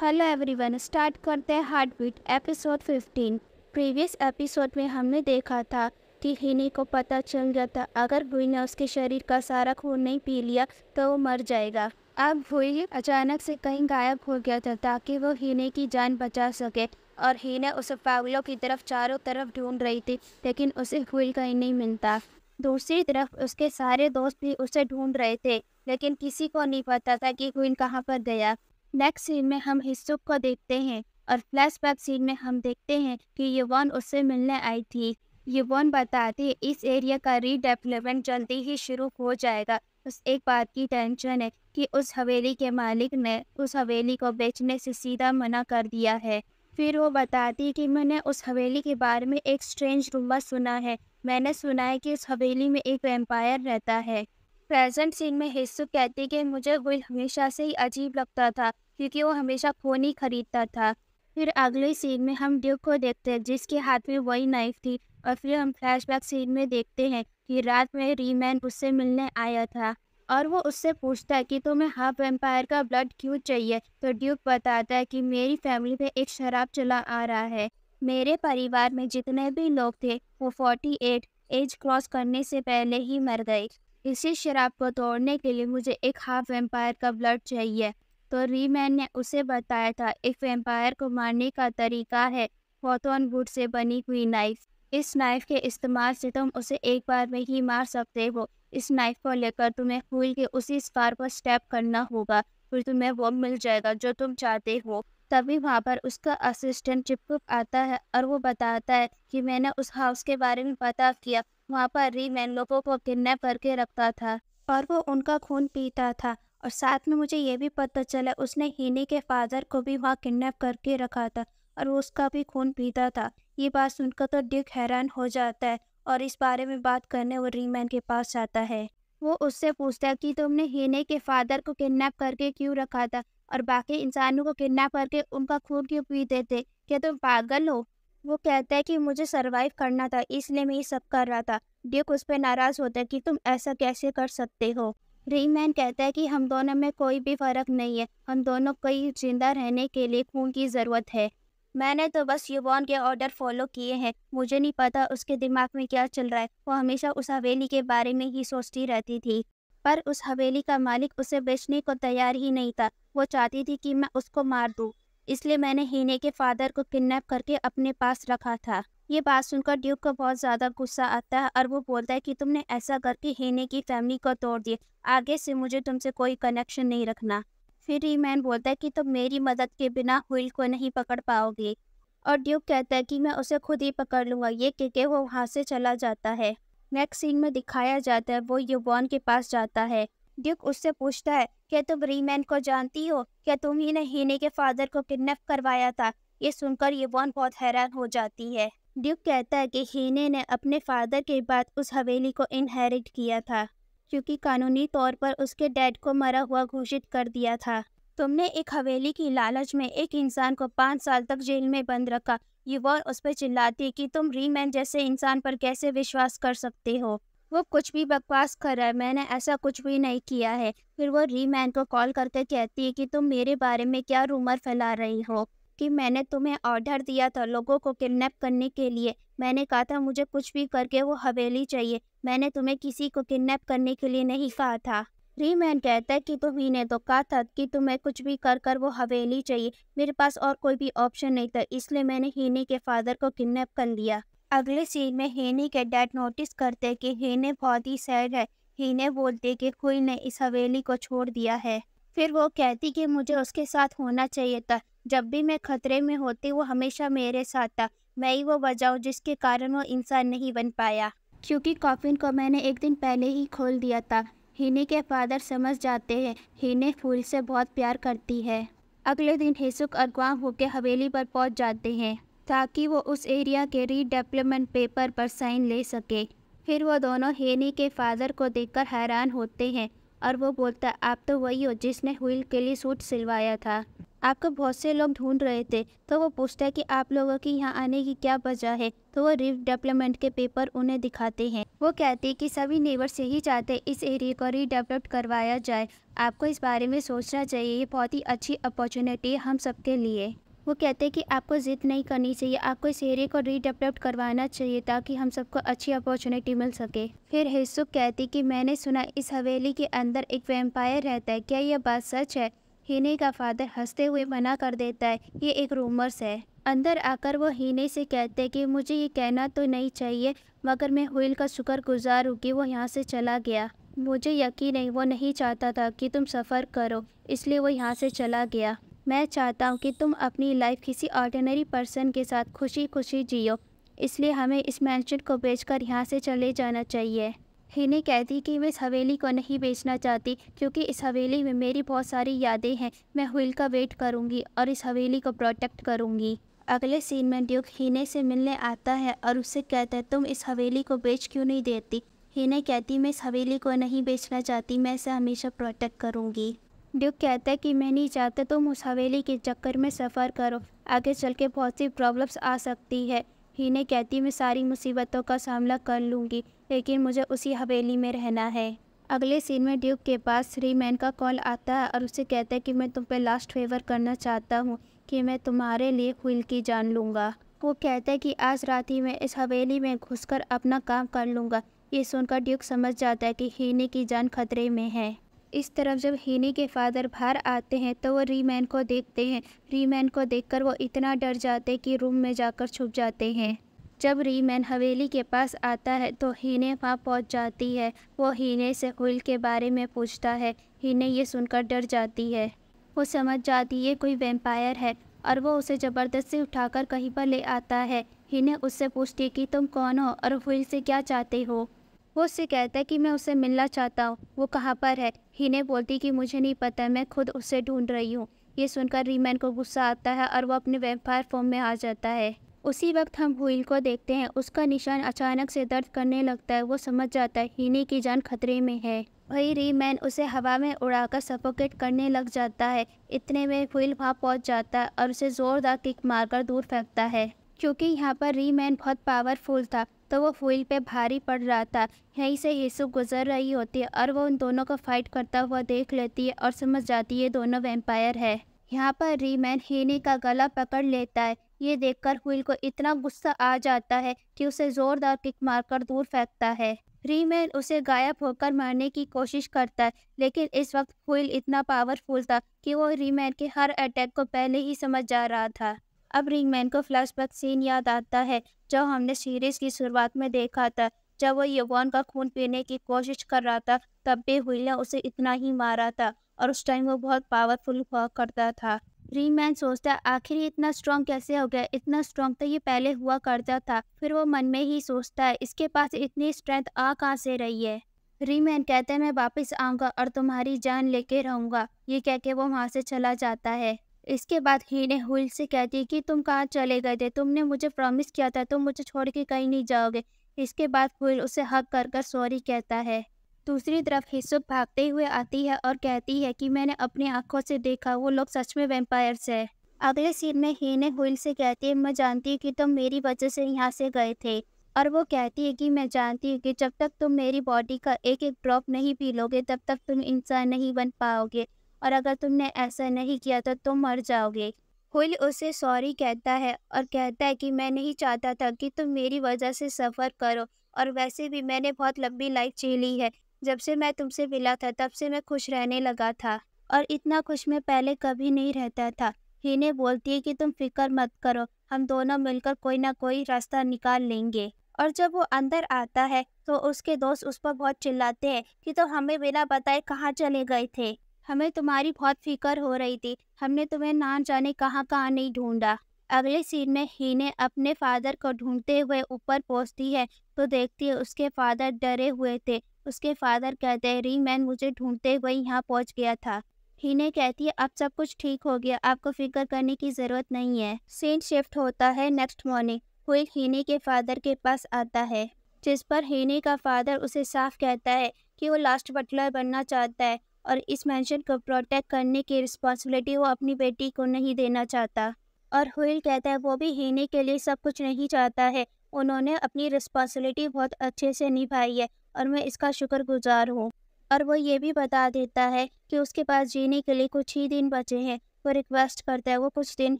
Hello everyone, start करते हैं heart beat episode 15। Previous episode में हमने देखा था कि हिनी को पता चल गया था अगर हुई ने उसके शरीर का सारा खून नहीं पी लिया तो वो मर जाएगा। अब हुई अचानक से कहीं गायब हो गया था ताकि वो हिने की जान बचा सके और हिने उसे पागलों की तरफ चारों तरफ ढूंढ रही थी, लेकिन उसे हुई कहीं नहीं मिलता। दूसरी तरफ उसके सारे दोस्त भी उसे ढूंढ रहे थे, लेकिन किसी को नहीं पता था कि हुई कहाँ पर गया। नेक्स्ट सीन में हम हिस्सुक को देखते हैं और फ्लैशबैक सीन में हम देखते हैं कि युवॉन उससे मिलने आई थी। युवॉन बताती इस एरिया का रीडेवलपमेंट जल्दी ही शुरू हो जाएगा। बस एक बात की टेंशन है कि उस हवेली के मालिक ने उस हवेली को बेचने से सीधा मना कर दिया है। फिर वो बताती कि मैंने उस हवेली के बारे में एक स्ट्रेंज रूमर सुना है। मैंने सुना है कि उस हवेली में एक वैम्पायर रहता है। प्रेजेंट सीन में हिस्सु कहती कि मुझे विल हमेशा से ही अजीब लगता था क्योंकि वो हमेशा खून ही खरीदता था। फिर अगले सीन में हम ड्यूक को देखते हैं जिसके हाथ में वही नाइफ थी, और फिर हम फ्लैशबैक सीन में देखते हैं कि रात में रीमैन उससे मिलने आया था और वो उससे पूछता है कि तुम्हें हाफ वैम्पायर का ब्लड क्यों चाहिए। तो ड्यूक बताता है कि मेरी फैमिली में एक शराब चला आ रहा है। मेरे परिवार में जितने भी लोग थे वो 48 एज क्रॉस करने से पहले ही मर गए। इसी शराब को तोड़ने के लिए मुझे एक हाफ वैम्पायर का ब्लड चाहिए। तो रीमैन ने उसे बताया था एक वैम्पायर को मारने का तरीका है हॉथॉर्न वुड से बनी हुई नाइफ। इस नाइफ के इस्तेमाल से तुम उसे एक बार में ही मार सकते हो। इस नाइफ को लेकर तुम्हें हुई के उसी स्कार पर स्टैप करना होगा, फिर तुम्हें वो मिल जाएगा जो तुम चाहते हो। तभी वहाँ पर उसका असिस्टेंट चिपकुप आता है और वो बताता है कि मैंने उस हाउस के बारे में पता किया। वहाँ पर रीमैन लोगों को किडनैप करके रखता था और वो उनका खून पीता था, और साथ में मुझे ये भी पता चला उसने हिनी के फादर को भी वहाँ किडनैप करके रखा था और वो उसका भी खून पीता था। ये बात सुनकर तो ड्यूक हैरान हो जाता है और इस बारे में बात करने वो रीमैन के पास जाता है। वो उससे पूछता है कि तुमने हिने के फादर को किडनैप करके क्यों रखा था और बाकी इंसानों को किडनैप करके उनका खून क्यों पीते थे, क्या तुम पागल हो। वो कहता है कि मुझे सरवाइव करना था इसलिए मैं ये सब कर रहा था। ड्यूक उस पर नाराज होता है कि तुम ऐसा कैसे कर सकते हो। रीमैन कहता है कि हम दोनों में कोई भी फर्क नहीं है, हम दोनों को ही जिंदा रहने के लिए खून की ज़रूरत है। मैंने तो बस युवॉन के ऑर्डर फॉलो किए हैं, मुझे नहीं पता उसके दिमाग में क्या चल रहा है। वो हमेशा उस हवेली के बारे में ही सोचती रहती थी, पर उस हवेली का मालिक उसे बेचने को तैयार ही नहीं था। वो चाहती थी कि मैं उसको मार दूँ, इसलिए मैंने हिने के फादर को किडनैप करके अपने पास रखा था। ये बात सुनकर ड्यूक को बहुत ज़्यादा गुस्सा आता है और वो बोलता है कि तुमने ऐसा करके हिने की फैमिली को तोड़ दिया, आगे से मुझे तुमसे कोई कनेक्शन नहीं रखना। फिर रीमैन बोलता है कि तुम मेरी मदद के बिना हुइल को नहीं पकड़ पाओगे, और ड्यूक कहता है कि मैं उसे खुद ही पकड़ लूँगा। ये कह के वो वहाँ से चला जाता है। नेक्स्ट सीन में दिखाया जाता है वो युवॉन के पास जाता है। ड्यूक उससे पूछता है क्या तुम रीमैन को जानती हो, क्या तुम ही ने हिने के फादर को किडनैप करवाया था। ये सुनकर युवॉन बहुत हैरान हो जाती है। ड्यूक कहता है कि हिने ने अपने फादर के बाद उस हवेली को इनहेरिट किया था क्योंकि कानूनी तौर पर उसके डैड को मरा हुआ घोषित कर दिया था। तुमने एक हवेली की लालच में एक इंसान को 5 साल तक जेल में बंद रखा। युवॉन उस पर चिल्लाती कि तुम रीमैन जैसे इंसान पर कैसे विश्वास कर सकते हो, वो कुछ भी बकवास कर रहा है, मैंने ऐसा कुछ भी नहीं किया है। फिर वो रीमैन को कॉल करके कहती है कि तुम मेरे बारे में क्या रूमर फैला रही हो कि मैंने तुम्हें ऑर्डर दिया था लोगों को किडनैप करने के लिए। मैंने कहा था मुझे कुछ भी करके वो हवेली चाहिए, मैंने तुम्हें किसी को किडनैप करने के लिए नहीं कहा था। रीमैन कहता है कि तुम्ही तो कहा था कि तुम्हें कुछ भी कर कर वो हवेली चाहिए, मेरे पास और कोई भी ऑप्शन नहीं था, इसलिए मैंने हिने के फादर को किडनैप कर लिया। अगले सीन में हिने के डैड नोटिस करते हैं कि हिने बहुत ही सैड है। हिने बोलते कि हुई ने इस हवेली को छोड़ दिया है। फिर वो कहती कि मुझे उसके साथ होना चाहिए था, जब भी मैं खतरे में होती वो हमेशा मेरे साथ था। मैं ही वो वजह हूँ जिसके कारण वो इंसान नहीं बन पाया, क्योंकि कॉफिन को मैंने एक दिन पहले ही खोल दिया था। हिने के फादर समझ जाते हैं हिने फूल से बहुत प्यार करती है। अगले दिन हिसुक और ग्वांग होके हवेली पर पहुंच जाते हैं ताकि वो उस एरिया के रीडेवलपमेंट पेपर पर साइन ले सके। फिर वो दोनों हिने के फादर को देखकर हैरान होते हैं और वो बोलता आप तो वही हो जिसने हुइल के लिए सूट सिलवाया था। आपको बहुत से लोग ढूंढ रहे थे। तो वो पूछता है कि आप लोगों की यहाँ आने की क्या वजह है। तो वो रीडेवलपमेंट के पेपर उन्हें दिखाते हैं। वो कहते हैं कि सभी नेबर्स यही चाहते हैं इस एरिया को रीडेवलप करवाया जाए। आपको इस बारे में सोचना चाहिए, ये बहुत ही अच्छी अपॉर्चुनिटी है हम सबके लिए। वो कहते हैं कि आपको ज़िद नहीं करनी चाहिए, आपको इस एरिया को रीडेवलप करवाना चाहिए ताकि हम सबको अच्छी अपॉर्चुनिटी मिल सके। फिर हिसुक कहती कि मैंने सुना इस हवेली के अंदर एक वैम्पायर रहता है, क्या यह बात सच है? हीने का फादर हंसते हुए मना कर देता है, ये एक रूमर्स है। अंदर आकर वो हीने से कहते हैं कि मुझे ये कहना तो नहीं चाहिए, मगर मैं हुईल का शुक्रगुजार हूँ कि वो यहाँ से चला गया। मुझे यकीन नहीं, वो नहीं चाहता था कि तुम सफ़र करो, इसलिए वो यहाँ से चला गया। मैं चाहता हूँ कि तुम अपनी लाइफ किसी ऑर्डिनरी पर्सन के साथ खुशी खुशी जियो, इसलिए हमें इस मैंशन को बेचकर यहाँ से चले जाना चाहिए। हिने कहती कि मैं इस हवेली को नहीं बेचना चाहती, क्योंकि इस हवेली में मेरी बहुत सारी यादें हैं। मैं हुईल का वेट करूँगी और इस हवेली को प्रोटेक्ट करूँगी। अगले सीन में ड्यूक हिने से मिलने आता है और उससे कहता है तुम इस हवेली को बेच क्यों नहीं देती। हिने कहती मैं इस हवेली को नहीं बेचना चाहती, मैं इसे हमेशा प्रोटेक्ट करूँगी। ड्यूक कहता है कि मैं नहीं चाहता तुम उस हवेली के चक्कर में सफ़र करो, आगे चल के बहुत सी प्रॉब्लम्स आ सकती है। हिने कहती मैं सारी मुसीबतों का सामना कर लूँगी, लेकिन मुझे उसी हवेली में रहना है। अगले सीन में ड्यूक के पास रीमैन का कॉल आता है और उसे कहता है कि मैं तुम पे लास्ट फेवर करना चाहता हूँ कि मैं तुम्हारे लिए हुईल की जान लूँगा। वो कहता है कि आज रात ही मैं इस हवेली में घुसकर अपना काम कर लूँगा। ये सुनकर ड्यूक समझ जाता है कि हिने की जान खतरे में है। इस तरफ जब हिने के फादर बाहर आते हैं तो वो रीमैन को देखते हैं। रीमैन को देखकर वो इतना डर जाते कि रूम में जाकर छुप जाते हैं। जब रीमैन हवेली के पास आता है तो हिने वहाँ पहुँच जाती है। वो हिने से हुईल के बारे में पूछता है। हिने ये सुनकर डर जाती है। वो समझ जाती है कोई वैम्पायर है और वो उसे ज़बरदस्ती उठाकर कहीं पर ले आता है। हिने उससे पूछती है कि तुम कौन हो और हुईल से क्या चाहते हो। वो उससे कहता है कि मैं उससे मिलना चाहता हूँ, वो कहाँ पर है। हिने बोलती कि मुझे नहीं पता, मैं खुद उससे ढूंढ रही हूँ। ये सुनकर रीमैन को गुस्सा आता है और वो अपने वैम्पायर फॉर्म में आ जाता है। उसी वक्त हम हुईल को देखते हैं। उसका निशान अचानक से दर्द करने लगता है। वो समझ जाता है हिने की जान खतरे में है। वही रीमैन उसे हवा में उड़ाकर सफोकेट करने लग जाता है। इतने में हुईल वहाँ पहुँच जाता है और उसे ज़ोरदार किक मारकर दूर फेंकता है। क्योंकि यहाँ पर रीमैन बहुत पावरफुल था तो वो हुईल पे भारी पड़ रहा था। यहीं से हिसुक गुजर रही होती है और वो उन दोनों को फाइट करता हुआ देख लेती है और समझ जाती है दोनों वैम्पायर है। यहाँ पर रीमैन हिने का गला पकड़ लेता है। ये देखकर हुईल को इतना गुस्सा आ जाता है कि उसे जोरदार किक मारकर दूर फेंकता है। रीमैन उसे गायब होकर मारने की कोशिश करता है, लेकिन इस वक्त हुईल इतना पावरफुल था कि वो रीमैन के हर अटैक को पहले ही समझ जा रहा था। अब रीमैन को फ्लैशबैक सीन याद आता है जो हमने सीरीज की शुरुआत में देखा था। जब वो यवॉन का खून पीने की कोशिश कर रहा था तब भी हुईल ने उसे इतना ही मारा था और उस टाइम वो बहुत पावरफुल हुआ करता था। रीमैन सोचता है आखिर ये इतना स्ट्रॉन्ग कैसे हो गया, इतना स्ट्रॉन्ग तो ये पहले हुआ करता था। फिर वो मन में ही सोचता है इसके पास इतनी स्ट्रेंथ आ कहाँ से रही है। रीमैन कहता है मैं वापस आऊँगा और तुम्हारी जान लेके रहूँगा। ये कह के वो वहाँ से चला जाता है। इसके बाद हिने हुईल से कहती है कि तुम कहाँ चले गए थे, तुमने मुझे प्रॉमिस किया था तुम मुझे छोड़ के कहीं नहीं जाओगे। इसके बाद हुईल उसे हक कर कर सॉरी कहता है। दूसरी तरफ हिसुक भागते हुए आती है और कहती है कि मैंने अपनी आंखों से देखा, वो लोग सच में वैम्पायर्स है। अगले सीन में हिने हुईल से कहती है मैं जानती हूँ कि तुम मेरी वजह से यहाँ से गए थे। और वो कहती है कि मैं जानती हूँ कि जब तक तुम मेरी बॉडी का एक एक ड्रॉप नहीं पी लोगे तब तक तुम इंसान नहीं बन पाओगे, और अगर तुमने ऐसा नहीं किया तो तुम मर जाओगे। हुईल उसे सॉरी कहता है और कहता है कि मैं नहीं चाहता था कि तुम मेरी वजह से सफ़र करो, और वैसे भी मैंने बहुत लंबी लाइफ जी ली है। जब से मैं तुमसे मिला था तब से मैं खुश रहने लगा था, और इतना खुश मैं पहले कभी नहीं रहता था। हिने बोलती है कि तुम फिक्र मत करो, हम दोनों मिलकर कोई ना कोई रास्ता निकाल लेंगे। और जब वो अंदर आता है तो उसके दोस्त उस पर बहुत चिल्लाते हैं कि तो हमें बिना बताए कहाँ चले गए थे, हमें तुम्हारी बहुत फिक्र हो रही थी, हमने तुम्हें ना जाने कहाँ कहाँ नहीं ढूंढा। अगले सीन में हिने अपने फादर को ढूंढते हुए ऊपर पहुंचती है तो देखती है उसके फादर डरे हुए थे। उसके फादर कहते हैं रीमैन मुझे ढूंढते हुए यहाँ पहुँच गया था। हिने कहती है अब सब कुछ ठीक हो गया, आपको फिक्र करने की ज़रूरत नहीं है। सीन शिफ्ट होता है नेक्स्ट मॉर्निंग। हुईल हिने के फादर के पास आता है, जिस पर हिने का फादर उसे साफ कहता है कि वो लास्ट बटलर बनना चाहता है और इस मेंशन को प्रोटेक्ट करने की रिस्पॉन्सिबिलिटी वो अपनी बेटी को नहीं देना चाहता। और हुइल कहता है वो भी हीने के लिए सब कुछ नहीं चाहता है, उन्होंने अपनी रिस्पॉन्सिबिलिटी बहुत अच्छे से निभाई है और मैं इसका शुक्रगुजार हूँ। और वो ये भी बता देता है कि उसके पास जीने के लिए कुछ ही दिन बचे हैं। वो रिक्वेस्ट करता है, वो कुछ दिन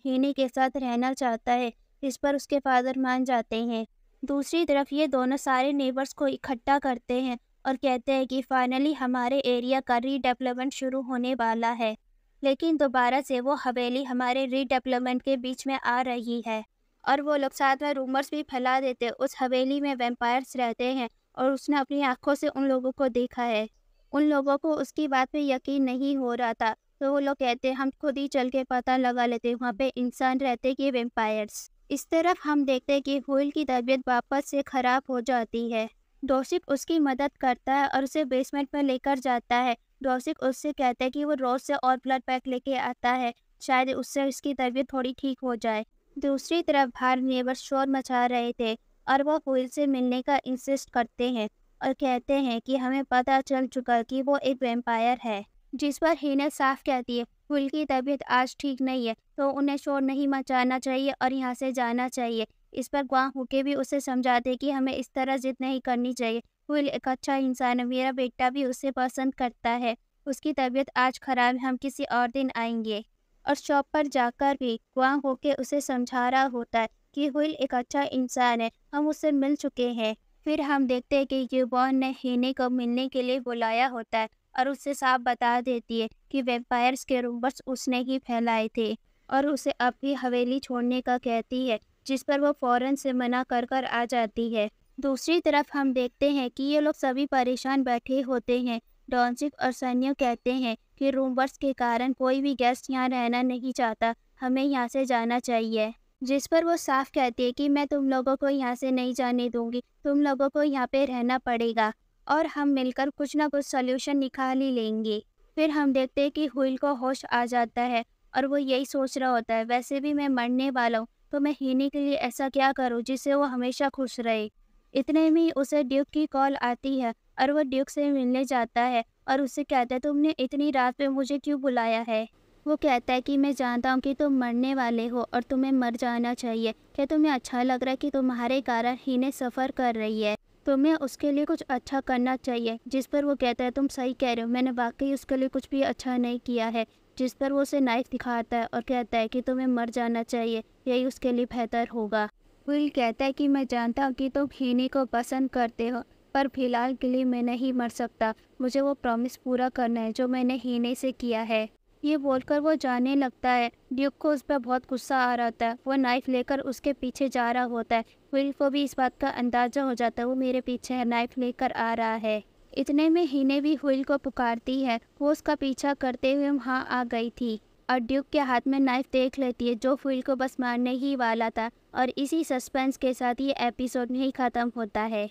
हीने के साथ रहना चाहता है, इस पर उसके फादर मान जाते हैं। दूसरी तरफ ये दोनों सारे नेबर्स को इकट्ठा करते हैं और कहते हैं कि फाइनली हमारे एरिया का रीडेवलपमेंट शुरू होने वाला है। लेकिन दोबारा से वो हवेली हमारे रीडेवलपमेंट के बीच में आ रही है और वो लोग साथ में रूमर्स भी फैला देते हैं उस हवेली में वैम्पायर्स रहते हैं और उसने अपनी आंखों से उन लोगों को देखा है। उन लोगों को उसकी बात पे यकीन नहीं हो रहा था, तो वो लोग कहते हैं हम खुद ही चल के पता लगा लेते हैं वहाँ पे इंसान रहते कि वैम्पायर्स। इस तरफ हम देखते हैं कि हुइल की तबीयत वापस से ख़राब हो जाती है। डॉसिक उसकी मदद करता है और उसे बेसमेंट में लेकर जाता है। डॉसिक उससे कहता है कि वो रोज से और ब्लड पैक लेके आता है, शायद उससे उसकी तबीयत थोड़ी ठीक हो जाए। दूसरी तरफ बाहर नेबर शोर मचा रहे थे और वो हुइल से मिलने का इंसिस्ट करते हैं और कहते हैं कि हमें पता चल चुका कि वो एक वैम्पायर है। जिस पर हीना साफ कहती है हुइल की तबीयत आज ठीक नहीं है, तो उन्हें शोर नहीं मचाना चाहिए और यहाँ से जाना चाहिए। इस पर ग्वांग होके भी उसे समझाते कि हमें इस तरह जिद नहीं करनी चाहिए। हुइल एक अच्छा इंसान है, मेरा बेटा भी उसे पसंद करता है, उसकी तबीयत आज खराब है, हम किसी और दिन आएंगे। और शॉप पर जाकर भी ग्वांग होके उसे समझा रहा होता है कि हुइल एक अच्छा इंसान है, हम उससे मिल चुके हैं। फिर हम देखते हैं कि यूबॉन ने हीने को मिलने के लिए बुलाया होता है और उससे साफ बता देती है कि वैम्पायर्स के रूमर्स उसने ही फैलाए थे और उसे अपनी हवेली छोड़ने का कहती है, जिस पर वो फ़ौरन से मना कर कर आ जाती है। दूसरी तरफ हम देखते हैं कि ये लोग सभी परेशान बैठे होते हैं। डॉन्सिक और सन्यो कहते हैं कि रूमर्स के कारण कोई भी गेस्ट यहाँ रहना नहीं चाहता, हमें यहाँ से जाना चाहिए। जिस पर वो साफ कहती है कि मैं तुम लोगों को यहाँ से नहीं जाने दूंगी, तुम लोगों को यहाँ पे रहना पड़ेगा और हम मिलकर कुछ ना कुछ सॉल्यूशन निकाल ही लेंगे। फिर हम देखते हैं कि हुइल को होश आ जाता है और वो यही सोच रहा होता है, वैसे भी मैं मरने वाला हूँ, तो मैं हीने के लिए ऐसा क्या करूँ जिससे वो हमेशा खुश रहे। इतने में उसे ड्यूक की कॉल आती है और वो ड्यूक से मिलने जाता है और उससे कहता है तुमने इतनी रात पे मुझे क्यों बुलाया है। वो कहता है कि मैं जानता हूँ कि तुम मरने वाले हो और तुम्हें मर जाना चाहिए। क्या तुम्हें अच्छा लग रहा है कि तुम्हारे कारण हीने सफ़र कर रही है? तुम्हें उसके लिए कुछ अच्छा करना चाहिए। जिस पर वो कहता है तुम सही कह रहे हो, मैंने वाकई उसके लिए कुछ भी अच्छा नहीं किया है। जिस पर वो उसे नाइफ दिखाता है और कहता है कि तुम्हें मर जाना चाहिए, यही उसके लिए बेहतर होगा। विल कहता है कि मैं जानता हूँ कि तुम हीने को पसंद करते हो, पर फिलहाल के लिए मैं नहीं मर सकता। मुझे वो प्रॉमिस पूरा करना है जो मैंने हीने से किया है। ये बोलकर वो जाने लगता है। ड्यूक को उस पर बहुत गुस्सा आ रहा होता है, वो नाइफ लेकर उसके पीछे जा रहा होता है। विल को भी इस बात का अंदाज़ा हो जाता है, वो मेरे पीछे नाइफ लेकर आ रहा है। इतने में हीने भी विल को पुकारती है, वो उसका पीछा करते हुए वहाँ आ गई थी और ड्यूक के हाथ में नाइफ देख लेती है जो विल को बस मारने ही वाला था। और इसी सस्पेंस के साथ ये एपिसोड नहीं ख़त्म होता है।